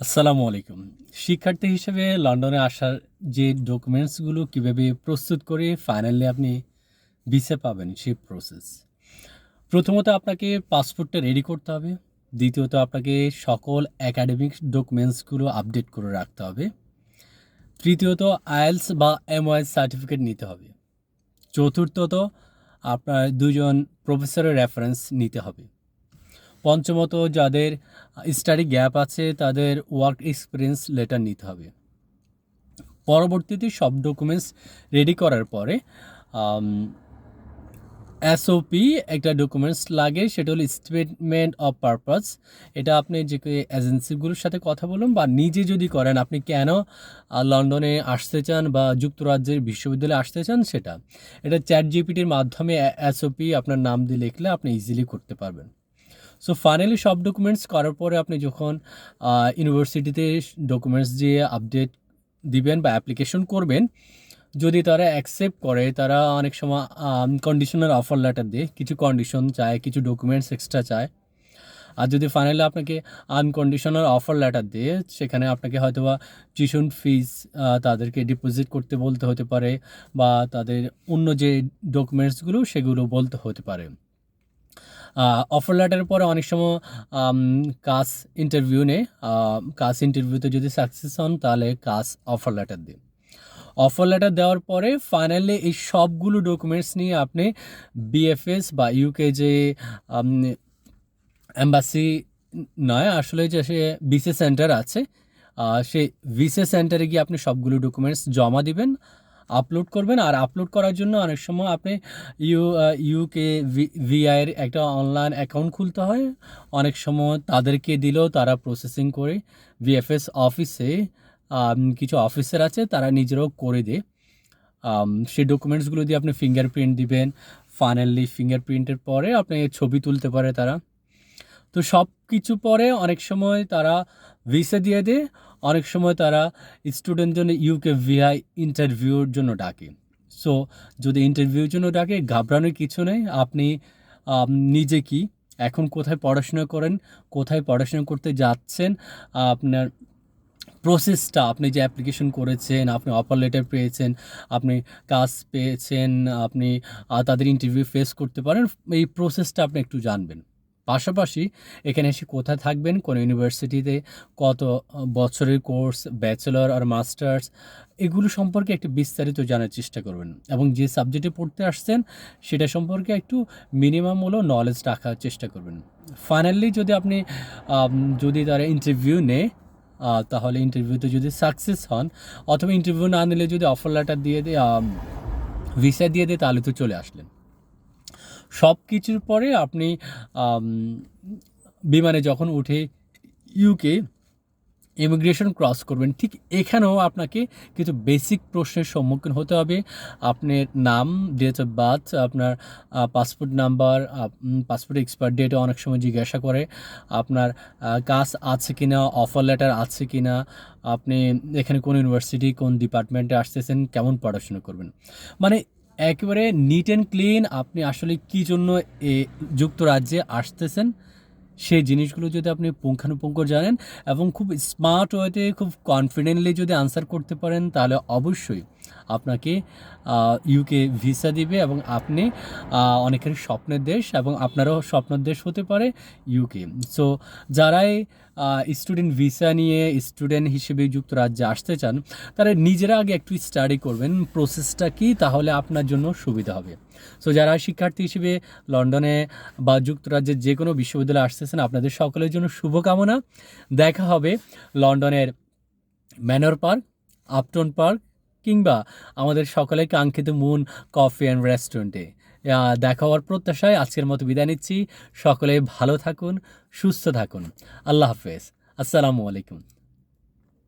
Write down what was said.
আসসালামু আলাইকুম। শিক্ষার্থী হিসেবে লন্ডনে আসার যে ডকুমেন্টসগুলো কীভাবে প্রস্তুত করে ফাইনালি আপনি ভিসা পাবেন সেই প্রসেস। প্রথমত আপনাকে পাসপোর্টটা রেডি করতে হবে। দ্বিতীয়ত আপনাকে সকল একাডেমিক ডকুমেন্টসগুলো আপডেট করে রাখতে হবে। তৃতীয়ত আইএলটিএস বা এমওয়াই সার্টিফিকেট নিতে হবে। চতুর্থত আপনার ২ জন প্রফেসরের রেফারেন্স নিতে হবে। পঞ্চমত যাদের স্টাডি গ্যাপ আছে তাদের ওয়ার্ক এক্সপিরিয়েন্স লেটার নিতে হবে। পরবর্তীতে সব ডকুমেন্টস রেডি করার পরে এসওপি একটা ডকুমেন্টস লাগে, সেটা হলো স্টেটমেন্ট অফ পারপাস। এটা আপনি যে এজেন্সিগুলোর সাথে কথা বলুন বা নিজে যদি করেন আপনি কেন লন্ডনে আসতে চান বা যুক্তরাজ্যের বিশ্ববিদ্যালয়ে আসতে চান সেটা। এটা চ্যাট জিপিটির মাধ্যমে এসওপি আপনার নাম দিয়ে লিখলে আপনি ইজিলি করতে পারবেন। সো ফাইনালি সব ডকুমেন্টস করার পরে আপনি যখন ইউনিভার্সিটিতে ডকুমেন্টস দিয়ে আপডেট দিবেন বা অ্যাপ্লিকেশন করবেন, যদি তারা অ্যাকসেপ্ট করে, তারা অনেক সময় কন্ডিশনাল অফার লেটার দিয়ে কিছু কন্ডিশন চায়, কিছু ডকুমেন্টস এক্সট্রা চায়। আর যদি ফাইনালি আপনাকে আনকন্ডিশনাল অফার লেটার দিয়ে সেখানে আপনাকে হয়তোবা টিউশন ফিস তাদেরকে ডিপোজিট করতে বলতে হতে পারে বা তাদের অন্য যে ডকুমেন্টসগুলো সেগুলো বলতে হতে পারে। অফার লেটারের পরে অনেক সময় কাজ ইন্টারভিউ নেয়। কাজ ইন্টারভিউতে যদি সাকসেস হন তাহলে কাজ অফার লেটার দিন। অফার লেটার দেওয়ার পরে ফাইনালি এই সবগুলো ডকুমেন্টস নিয়ে আপনি বিএফএস বা ইউকে যে এম্বাসি নয়, আসলে যে সে ভিসা সেন্টার আছে, সেই ভিসা সেন্টারে গিয়ে আপনি সবগুলো ডকুমেন্টস জমা দিবেন, আপলোড করবেন। আর আপলোড করার জন্য অনেক সময় আপনি ইউকে ভিআইয়ের একটা অনলাইন অ্যাকাউন্ট খুলতে হয়। অনেক সময় তাদেরকে দিলেও তারা প্রসেসিং করে ভিএফএস অফিসে কিছু অফিসার আছে, তারা নিজেরাও করে দেয়। সেই ডকুমেন্টসগুলো দিয়ে আপনি ফিঙ্গারপ্রিন্ট দিবেন। ফাইনালি ফিঙ্গারপ্রিন্টের পরে আপনি ছবি তুলতে পারে তারা। তো সব কিছু পরে অনেক সময় তারা ভিসা দিয়ে দেয়, অনেক সময় তারা স্টুডেন্ট জন্য ইউকে ভিআই ইন্টারভিউর জন্য ডাকে। সো যদি ইন্টারভিউর জন্য ডাকে, ঘাবড়ানোর কিছু নেই। আপনি নিজে কি এখন কোথায় পড়াশোনা করেন, কোথায় পড়াশোনা করতে যাচ্ছেন, আপনার প্রসেসটা, আপনি যে অ্যাপ্লিকেশন করেছেন, আপনি অফার লেটার পেয়েছেন, আপনি কাজ পেয়েছেন, আপনি তাদের ইন্টারভিউ ফেস করতে পারেন, এই প্রসেসটা আপনি একটু জানবেন। পাশাপাশি এখানে এসে কোথায় থাকবেন, কোন ইউনিভার্সিটিতে, কত বছরের কোর্স, ব্যাচেলর আর মাস্টার্স, এগুলো সম্পর্কে একটু বিস্তারিত জানার চেষ্টা করবেন এবং যে সাবজেক্টে পড়তে আসছেন সেটা সম্পর্কে একটু মিনিমাম হলেও নলেজ রাখার চেষ্টা করবেন। ফাইনালি যদি আপনি যদি তারা ইন্টারভিউ নেয়, তাহলে ইন্টারভিউতে যদি সাকসেস হন, অথবা ইন্টারভিউ না নিলে যদি অফার লেটার দিয়ে দেয়, ভিসা দিয়ে দেয়, তাহলে তো চলে আসলেন। সব কিছুর পরে আপনি বিমানে যখন উঠে ইউকে ইমিগ্রেশন ক্রস করবেন, ঠিক এখানেও আপনাকে কিছু বেসিক প্রশ্নের সম্মুখীন হতে হবে। আপনার নাম, ডেট অফ বার্থ, আপনার পাসপোর্ট নাম্বার, পাসপোর্ট এক্সপায়ার ডেটও অনেক সময় জিজ্ঞাসা করে, আপনার কাজ আছে কি না, অফার লেটার আছে কি না, আপনি এখানে কোন ইউনিভার্সিটি, কোন ডিপার্টমেন্টে আসতেছেন, কেমন পড়াশোনা করবেন, মানে একেবারে নিট অ্যান্ড ক্লিন আপনি আসলে কী জন্য যুক্তরাজ্যে আসতেছেন সেই জিনিসগুলো যদি আপনি পুঙ্খানুপুঙ্খ জানেন এবং খুব স্মার্ট ওয়েতে, খুব কনফিডেন্টলি যদি আনসার করতে পারেন, তাহলে অবশ্যই আপনাকে ইউকে ভিসা দিবে এবং আপনি অনেকের স্বপ্নের দেশ এবং আপনারও স্বপ্নের দেশ হতে পারে ইউকে। সো যারাই স্টুডেন্ট ভিসা নিয়ে স্টুডেন্ট হিসেবে যুক্তরাজ্যে আসতে চান, তারা নিজেরা আগে একটু স্টাডি করবেন প্রসেসটা কী, তাহলে আপনার জন্য সুবিধা হবে। সো যারা শিক্ষার্থী হিসেবে লন্ডনে বা যুক্তরাজ্যের যে কোনো বিশ্ববিদ্যালয়ে আসতেছেন, আপনাদের সকলের জন্য শুভকামনা। দেখা হবে লন্ডনের ম্যানর পার্ক, আপটন পার্ক কিংবা আমাদের সকলের কাঙ্ক্ষিত মুন কফি অ্যান্ড রেস্টুরেন্টে। দেখা হওয়ার প্রত্যাশায় আজকের মতো বিদায় নিচ্ছি। সকলে ভালো থাকুন, সুস্থ থাকুন। আল্লাহ হাফেজ। আসসালামু আলাইকুম।